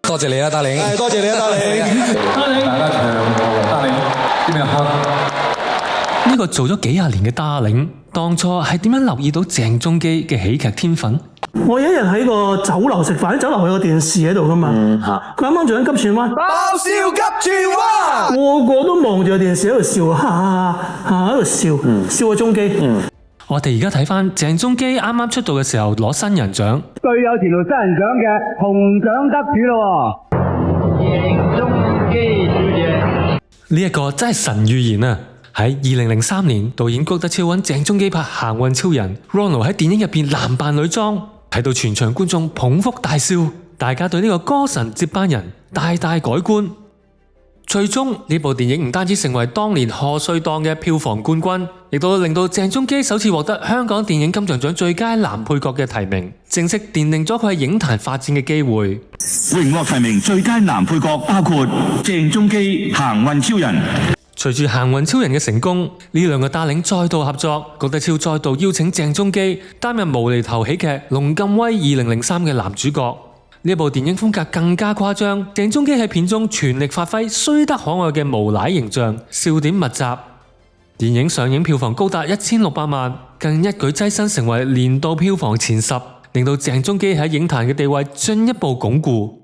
多謝你啊，達令。係多謝你啊，達令。大家長和達令點樣黑？呢個做咗幾廿年嘅達令，當初係點樣留意到鄭中基嘅喜劇天分？我有一日喺個酒樓食飯，酒樓有個電視喺度噶嘛，佢啱啱做緊急轉彎，爆笑急轉彎，個個都望住個電視喺度笑，哈哈哈喺度笑，笑個中基。我哋而家睇翻鄭中基啱啱出道嘅時候攞新人獎，最有前途新人獎嘅紅獎得主咯，鄭中基小姐。呢一個真係神預言啊！喺2003年，導演谷德超揾鄭中基拍《行運超人》，Ronald 喺電影入邊男扮女裝，睇到全場觀眾捧腹大笑，大家對呢個歌神接班人大大改觀。最終呢部電影唔單止成為當年賀歲檔嘅票房冠軍，亦都令到鄭中基首次獲得香港電影金像獎最佳男配角嘅提名，正式奠定咗佢喺影壇發展嘅機會。榮獲提名最佳男配角包括鄭中基、行運超人。隨住行運超人嘅成功，呢兩個達令再度合作，谷德超再度邀請鄭中基擔任無厘頭喜劇《龍咁威2003》嘅男主角。呢部電影風格更加誇張，鄭中基喺片中全力發揮衰得可愛嘅無賴形象，笑點密集。電影上映票房高達1600萬，更一舉躋身成為年度票房前10，令到鄭中基喺影壇嘅地位進一步鞏固。